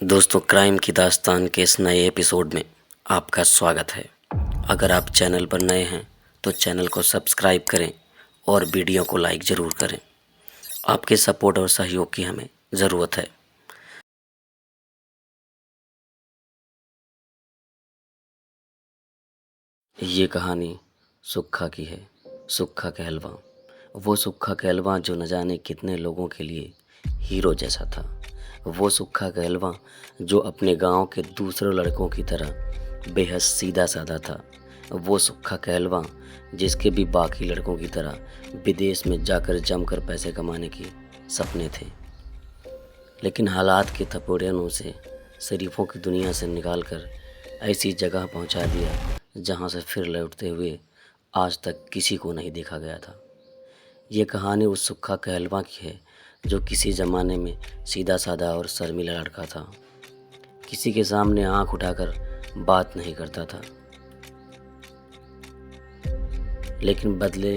दोस्तों, क्राइम की दास्तान के इस नए एपिसोड में आपका स्वागत है। अगर आप चैनल पर नए हैं तो चैनल को सब्सक्राइब करें और वीडियो को लाइक ज़रूर करें। आपके सपोर्ट और सहयोग की हमें ज़रूरत है। ये कहानी सुक्खा की है। सुक्खा कहलवां, वो सुक्खा कहलवां जो न जाने कितने लोगों के लिए हीरो जैसा था। वो सुक्खा कहलवां जो अपने गांव के दूसरे लड़कों की तरह बेहद सीधा साधा था। वो सुक्खा कहलवां जिसके भी बाकी लड़कों की तरह विदेश में जाकर जमकर पैसे कमाने के सपने थे, लेकिन हालात के थपेड़े ने उसे शरीफों की दुनिया से निकालकर ऐसी जगह पहुंचा दिया जहां से फिर लौटते हुए आज तक किसी को नहीं देखा गया था। ये कहानी उस सुक्खा कहलवां की है जो किसी ज़माने में सीधा साधा और शर्मीला लड़का था। किसी के सामने आंख उठाकर बात नहीं करता था, लेकिन बदले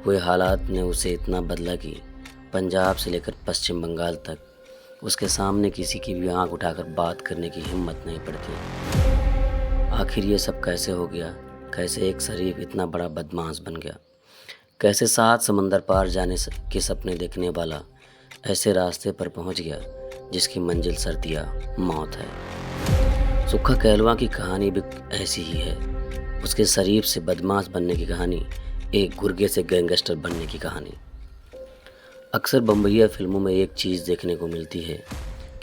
हुए हालात ने उसे इतना बदला कि पंजाब से लेकर पश्चिम बंगाल तक उसके सामने किसी की भी आंख उठाकर बात करने की हिम्मत नहीं पड़ती। आखिर ये सब कैसे हो गया? कैसे एक शरीफ इतना बड़ा बदमाश बन गया? कैसे 7 समंदर पार जाने के सपने देखने वाला ऐसे रास्ते पर पहुंच गया जिसकी मंजिल सर्द या मौत है? सुक्खा कहलवां की कहानी भी ऐसी ही है। उसके शरीफ से बदमाश बनने की कहानी, एक गुर्गे से गैंगस्टर बनने की कहानी। अक्सर बम्बईया फिल्मों में एक चीज़ देखने को मिलती है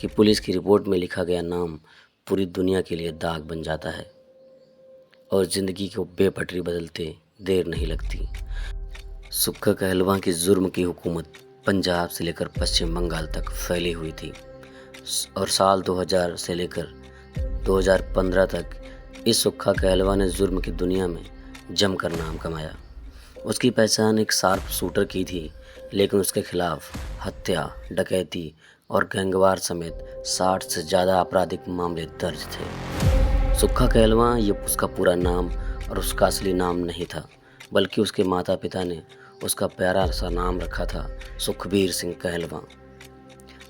कि पुलिस की रिपोर्ट में लिखा गया नाम पूरी दुनिया के लिए दाग बन जाता है और ज़िंदगी को बेपटरी बदलते देर नहीं लगती। सुक्खा कहलवां की जुर्म की हुकूमत पंजाब से लेकर पश्चिम बंगाल तक फैली हुई थी और साल 2000 से लेकर 2015 तक इस सुक्खा कहलवां ने जुर्म की दुनिया में जमकर नाम कमाया। उसकी पहचान एक शार्प शूटर की थी, लेकिन उसके खिलाफ हत्या, डकैती और गैंगवार समेत 60 से ज़्यादा आपराधिक मामले दर्ज थे। सुक्खा कहलवां ये उसका पूरा नाम और उसका असली नाम नहीं था, बल्कि उसके माता पिता ने उसका प्यारा सा नाम रखा था, सुखबीर सिंह कहलवां।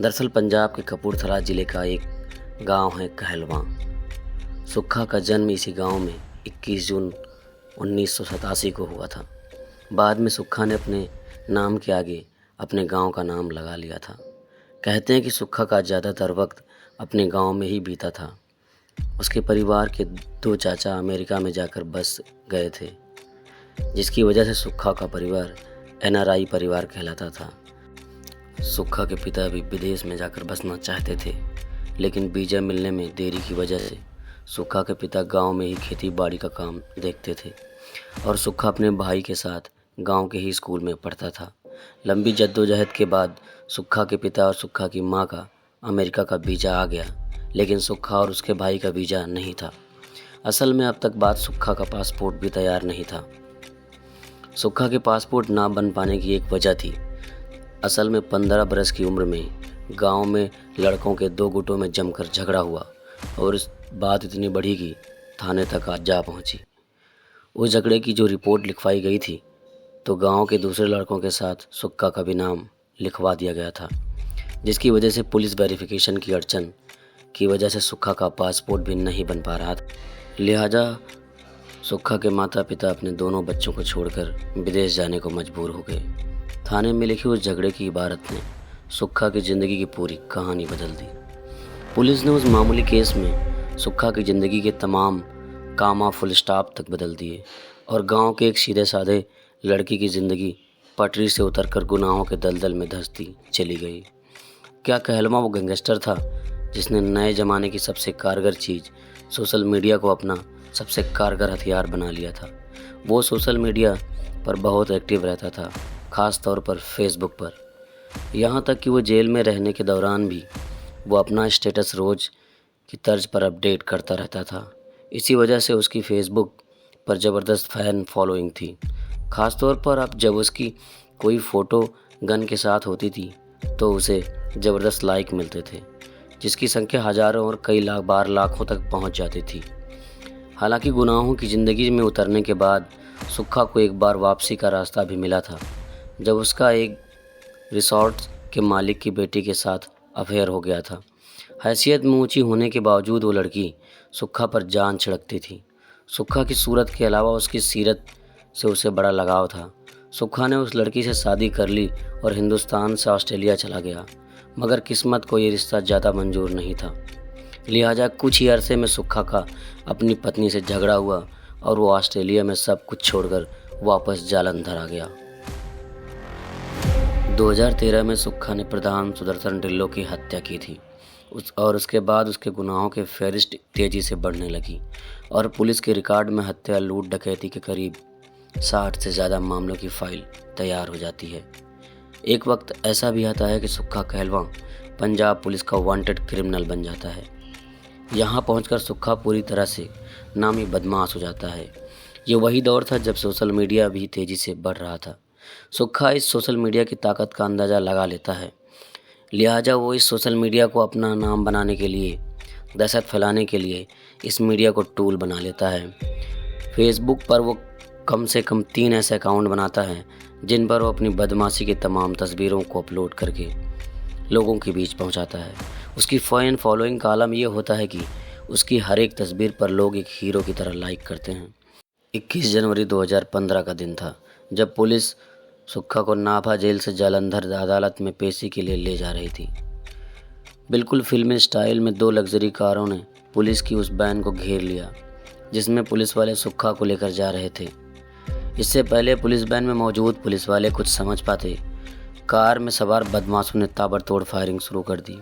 दरअसल पंजाब के कपूरथला जिले का एक गांव है कहलवां। सुक्खा का जन्म इसी गांव में 21 जून 1987 को हुआ था। बाद में सुक्खा ने अपने नाम के आगे अपने गांव का नाम लगा लिया था। कहते हैं कि सुक्खा का ज़्यादातर वक्त अपने गांव में ही बीता था। उसके परिवार के 2 चाचा अमेरिका में जाकर बस गए थे, जिसकी वजह से सुक्खा का परिवार NRI परिवार कहलाता था। सुक्खा के पिता भी विदेश में जाकर बसना चाहते थे, लेकिन वीज़ा मिलने में देरी की वजह से सुक्खा के पिता गांव में ही खेती बाड़ी का काम देखते थे और सुक्खा अपने भाई के साथ गांव के ही स्कूल में पढ़ता था। लंबी जद्दोजहद के बाद सुक्खा के पिता और सुक्खा की मां का अमेरिका का वीज़ा आ गया, लेकिन सुक्खा और उसके भाई का वीज़ा नहीं था। असल में अब तक बात सुक्खा का पासपोर्ट भी तैयार नहीं था। सुक्खा के पासपोर्ट ना बन पाने की एक वजह थी। असल में 15 बरस की उम्र में गांव में लड़कों के 2 गुटों में जमकर झगड़ा हुआ और इस बात इतनी बढ़ी कि थाने तक आज जा पहुंची। उस झगड़े की जो रिपोर्ट लिखवाई गई थी, तो गांव के दूसरे लड़कों के साथ सुक्खा का भी नाम लिखवा दिया गया था, जिसकी वजह से पुलिस वेरिफिकेशन की अड़चन की वजह से सुक्खा का पासपोर्ट भी नहीं बन पा रहा था। लिहाजा सुक्खा के माता पिता अपने दोनों बच्चों को छोड़कर विदेश जाने को मजबूर हो गए। थाने में लिखी उस झगड़े की इबारत ने सुक्खा की ज़िंदगी की पूरी कहानी बदल दी। पुलिस ने उस मामूली केस में सुक्खा की ज़िंदगी के तमाम कामा फुल स्टॉप तक बदल दिए और गांव के एक सीधे साधे लड़की की ज़िंदगी पटरी से उतरकर गुनाहों के दलदल में धंसती चली गई। क्या कहलवां वो गैंगस्टर था जिसने नए ज़माने की सबसे कारगर चीज़ सोशल मीडिया को अपना सबसे कारगर हथियार बना लिया था? वो सोशल मीडिया पर बहुत एक्टिव रहता था, ख़ास तौर पर फेसबुक पर। यहाँ तक कि वो जेल में रहने के दौरान भी वो अपना स्टेटस रोज़ की तर्ज पर अपडेट करता रहता था। इसी वजह से उसकी फेसबुक पर ज़बरदस्त फ़ैन फॉलोइंग थी। ख़ास तौर पर अब जब उसकी कोई फ़ोटो गन के साथ होती थी तो उसे ज़बरदस्त लाइक मिलते थे, जिसकी संख्या हज़ारों और कई बार लाखों तक पहुंच जाती थी। हालांकि गुनाहों की ज़िंदगी में उतरने के बाद सुक्खा को एक बार वापसी का रास्ता भी मिला था, जब उसका एक रिसॉर्ट के मालिक की बेटी के साथ अफेयर हो गया था। हैसियत में ऊंची होने के बावजूद वो लड़की सुक्खा पर जान छिड़कती थी। सुक्खा की सूरत के अलावा उसकी सीरत से उसे बड़ा लगाव था। सुक्खा ने उस लड़की से शादी कर ली और हिंदुस्तान से ऑस्ट्रेलिया चला गया, मगर किस्मत को ये रिश्ता ज़्यादा मंजूर नहीं था। लिहाजा कुछ ही अरसे में सुक्खा का अपनी पत्नी से झगड़ा हुआ और वो ऑस्ट्रेलिया में सब कुछ छोड़कर वापस जालंधर आ गया। 2013 में सुक्खा ने प्रधान सुदर्शन ढिल्लों की हत्या की थी और उसके बाद उसके गुनाहों के फहरिस्त तेजी से बढ़ने लगी और पुलिस के रिकॉर्ड में हत्या, लूट, डकैती के करीब 60 से ज़्यादा मामलों की फाइल तैयार हो जाती है। एक वक्त ऐसा भी आता है कि सुक्खा कहलवां पंजाब पुलिस का वांटेड क्रिमिनल बन जाता है। यहाँ पहुंचकर सुक्खा पूरी तरह से नामी बदमाश हो जाता है। ये वही दौर था जब सोशल मीडिया भी तेज़ी से बढ़ रहा था। सुक्खा इस सोशल मीडिया की ताकत का अंदाज़ा लगा लेता है। लिहाजा वो इस सोशल मीडिया को अपना नाम बनाने के लिए, दहशत फैलाने के लिए इस मीडिया को टूल बना लेता है। फेसबुक पर वो कम से कम 3 ऐसे अकाउंट बनाता है जिन पर वो अपनी बदमाशी की तमाम तस्वीरों को अपलोड करके लोगों के बीच पहुंचाता है। उसकी फैन फॉलोइंग का आलम यह होता है कि उसकी हर एक तस्वीर पर लोग एक हीरो की तरह लाइक करते हैं। 21 जनवरी 2015 का दिन था जब पुलिस सुक्खा को नाभा जेल से जालंधर अदालत में पेशी के लिए ले जा रही थी। बिल्कुल फिल्मी स्टाइल में 2 लग्जरी कारों ने पुलिस की उस वैन को घेर लिया जिसमें पुलिस वाले सुक्खा को लेकर जा रहे थे। इससे पहले पुलिस वैन में मौजूद पुलिस वाले कुछ समझ पाते, कार में सवार बदमाशों ने ताबड़तोड़ फायरिंग शुरू कर दी।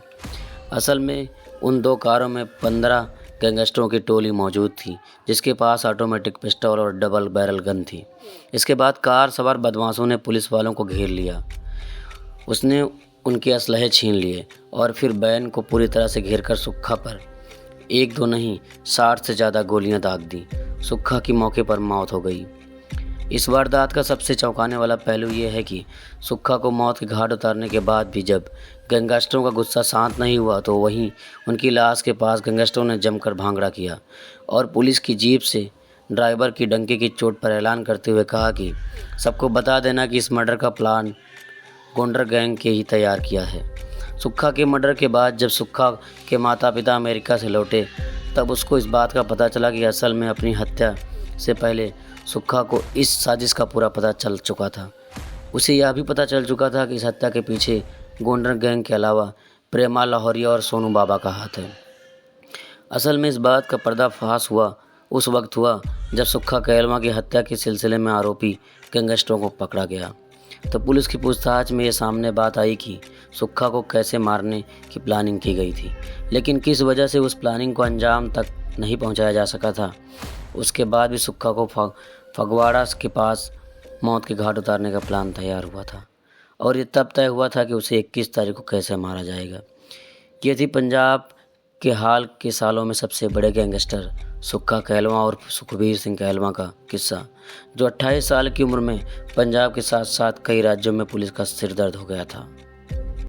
असल में उन 2 कारों में 15 गैंगस्टरों की टोली मौजूद थी जिसके पास ऑटोमेटिक पिस्टल और डबल बैरल गन थी। इसके बाद कार सवार बदमाशों ने पुलिस वालों को घेर लिया। उसने उनके असलहे छीन लिए और फिर वैन को पूरी तरह से घेरकर सुक्खा पर 1-2 नहीं 60 से ज़्यादा गोलियां दाग दी। सुक्खा की मौके पर मौत हो गई। इस वारदात का सबसे चौंकाने वाला पहलू ये है कि सुक्खा को मौत के घाट उतारने के बाद भी जब गैंगस्टरों का गुस्सा शांत नहीं हुआ तो वहीं उनकी लाश के पास गैंगस्टरों ने जमकर भांगड़ा किया और पुलिस की जीप से ड्राइवर की डंके की चोट पर ऐलान करते हुए कहा कि सबको बता देना कि इस मर्डर का प्लान गोंडर गैंग के ही तैयार किया है। सुक्खा के मर्डर के बाद जब सुक्खा के माता पिता अमेरिका से लौटे तब उसको इस बात का पता चला कि असल में अपनी हत्या से पहले सुक्खा को इस साजिश का पूरा पता चल चुका था। उसे यह भी पता चल चुका था कि इस हत्या के पीछे गोंडर गैंग के अलावा प्रेमा लाहौरिया और सोनू बाबा का हाथ है। असल में इस बात का पर्दाफाश उस वक्त हुआ जब सुक्खा कहलवां की हत्या के सिलसिले में आरोपी गैंगस्टरों को पकड़ा गया। तो पुलिस की पूछताछ में ये सामने बात आई कि सुक्खा को कैसे मारने की प्लानिंग की गई थी, लेकिन किस वजह से उस प्लानिंग को अंजाम तक नहीं पहुंचाया जा सका था। उसके बाद भी सुक्खा को फगवाड़ा के पास मौत के घाट उतारने का प्लान तैयार हुआ था और ये तब तय हुआ था कि उसे 21 तारीख को कैसे मारा जाएगा। ये थी पंजाब के हाल के सालों में सबसे बड़े गैंगस्टर सुक्खा कहलवां और सुखबीर सिंह कहलवां का किस्सा, जो 28 साल की उम्र में पंजाब के साथ साथ कई राज्यों में पुलिस का सिरदर्द हो गया था।